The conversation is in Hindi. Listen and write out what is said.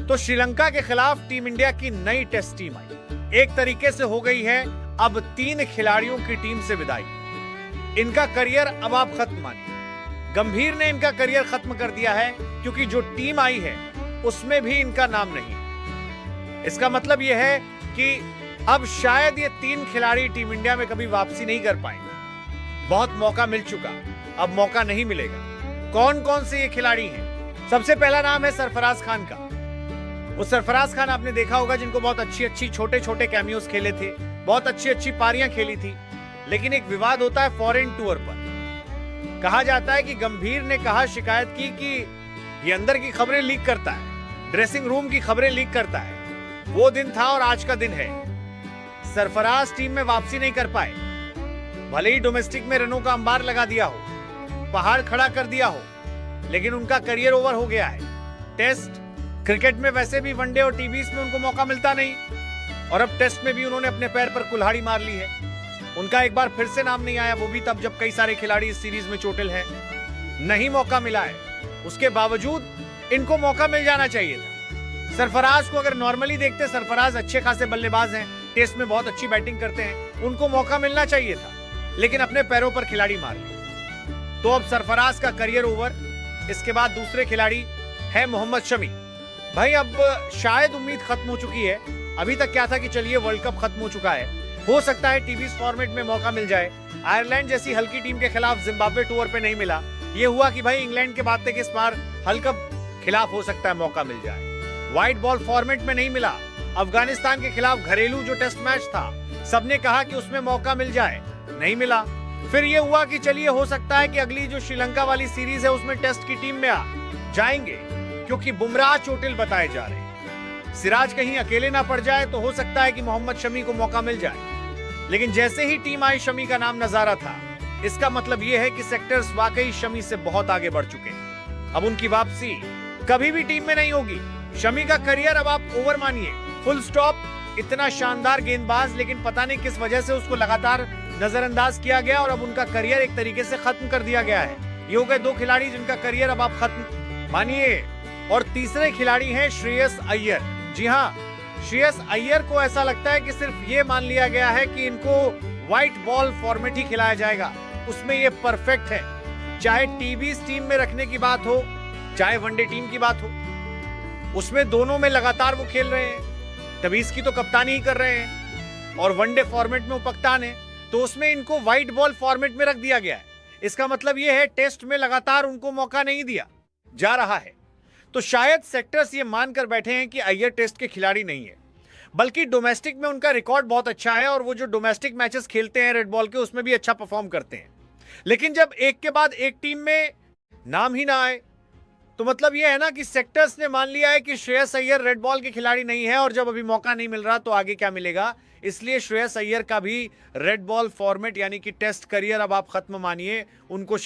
तो श्रीलंका के खिलाफ टीम इंडिया की नई टेस्ट टीम आई। एक तरीके से हो गई है अब 3 खिलाड़ियों की टीम से विदाई। इनका करियर अब आप खत्म मानिए। गंभीर ने इनका करियर खत्म कर दिया है क्योंकि जो टीम आई है उसमें भी इनका नाम नहीं। इसका मतलब यह है कि अब शायद ये 3 खिलाड़ी टीम इंडिया में कभी वापसी नहीं कर पाएंगे। बहुत मौका मिल चुका, अब मौका नहीं मिलेगा। कौन कौन से ये खिलाड़ी हैं? सबसे पहला नाम है सरफराज खान का। वो सरफराज खान आपने देखा होगा जिनको बहुत अच्छी छोटे छोटे कैमियोस खेले थे, बहुत अच्छी पारियां खेली थी। लेकिन एक विवाद होता है फॉरेन टूर पर। कहा जाता है कि गंभीर ने कहा, शिकायत की कि ये अंदर की खबरें लीक करता है, ड्रेसिंग रूम की खबरें लीक करता है। वो दिन था और आज का दिन है। सरफराज टीम में वापसी नहीं कर पाए। भले ही डोमेस्टिक में रनों का अंबार लगा दिया हो, पहाड़ खड़ा कर दिया हो, लेकिन उनका करियर ओवर हो गया है। टेस्ट क्रिकेट में वैसे भी वनडे और टीवीज में उनको मौका मिलता नहीं, और अब टेस्ट में भी उन्होंने अपने पैर पर कुल्हाड़ी मार ली है। उनका एक बार फिर से नाम नहीं आया, वो भी तब जब कई सारे खिलाड़ी इस सीरीज में चोटिल हैं। नहीं मौका मिला है, उसके बावजूद इनको मौका मिल जाना चाहिए था। सरफराज को अगर नॉर्मली देखते, सरफराज अच्छे खासे बल्लेबाज हैं, टेस्ट में बहुत अच्छी बैटिंग करते हैं, उनको मौका मिलना चाहिए था, लेकिन अपने पैरों पर खिलाड़ी मार ली। तो अब सरफराज का करियर ओवर। इसके बाद दूसरे खिलाड़ी है मोहम्मद शमी। भाई अब शायद उम्मीद खत्म हो चुकी है। अभी तक क्या था कि चलिए वर्ल्ड कप खत्म हो चुका है, हो सकता है टीवी फॉर्मेट में मौका मिल जाए। आयरलैंड जैसी हल्की टीम के खिलाफ जिम्बाब्वे टूर पे नहीं मिला। ये हुआ कि भाई इंग्लैंड के बाद तक इस बार हल्का खिलाफ हो सकता है मौका मिल जाए। व्हाइट बॉल फॉर्मेट में नहीं मिला। अफगानिस्तान के खिलाफ घरेलू जो टेस्ट मैच था, सबने कहा कि उसमें मौका मिल जाए, नहीं मिला। फिर ये हुआ कि चलिए हो सकता है कि अगली जो श्रीलंका वाली सीरीज है उसमें टेस्ट की टीम में आ जाएंगे, क्योंकि बुमराह चोटिल बताए जा रहे हैं। सिराज कहीं अकेले ना पड़ जाए तो हो सकता है कि मोहम्मद शमी को मौका मिल जाए। लेकिन जैसे ही टीम आई, शमी का नाम नजारा था। इसका मतलब यह है कि सेक्टर्स वाकई शमी से बहुत आगे बढ़ चुके हैं। अब उनकी वापसी कभी भी टीम में नहीं होगी। शमी का करियर अब आप ओवर मानिए, फुल स्टॉप। इतना शानदार गेंदबाज, लेकिन पता नहीं किस वजह से उसको लगातार नजरअंदाज किया गया और अब उनका करियर एक तरीके से खत्म कर दिया गया है। ये हो गए 2 खिलाड़ी जिनका करियर अब आप खत्म मानिए। और तीसरे खिलाड़ी हैं श्रेयस अय्यर। जी हाँ, श्रेयस अय्यर को ऐसा लगता है कि सिर्फ ये मान लिया गया है कि इनको व्हाइट बॉल फॉर्मेट ही खिलाया जाएगा, उसमें ये परफेक्ट है। चाहे टीवी टीम में रखने की बात हो, चाहे वनडे टीम की बात हो, उसमें दोनों में लगातार वो खेल रहे हैं। तबीज की तो कप्तानी ही कर रहे हैं और वनडे फॉर्मेट में वो कप्तान है, तो उसमें इनको व्हाइट बॉल फॉर्मेट में रख दिया गया है। इसका मतलब यह है टेस्ट में लगातार उनको मौका नहीं दिया जा रहा है। तो शायद सेक्टर्स ये मानकर बैठे हैं कि अय्यर टेस्ट के खिलाड़ी नहीं है, बल्कि डोमेस्टिक में उनका रिकॉर्ड बहुत अच्छा है और वो जो डोमेस्टिक मैचेस खेलते हैं रेड बॉल के, उसमें भी अच्छा परफॉर्म करते हैं। लेकिन जब एक के बाद एक टीम में नाम ही ना आए, तो मतलब ये है ना कि सेक्टर्स ने मान लिया है कि श्रेयस अय्यर रेड बॉल के खिलाड़ी नहीं है, और जब अभी मौका नहीं मिल रहा तो आगे क्या मिलेगा। इसलिए श्रेयस अय्यर का भी रेड बॉल फॉर्मेट यानी कि टेस्ट करियर अब आप खत्म मानिए। उनको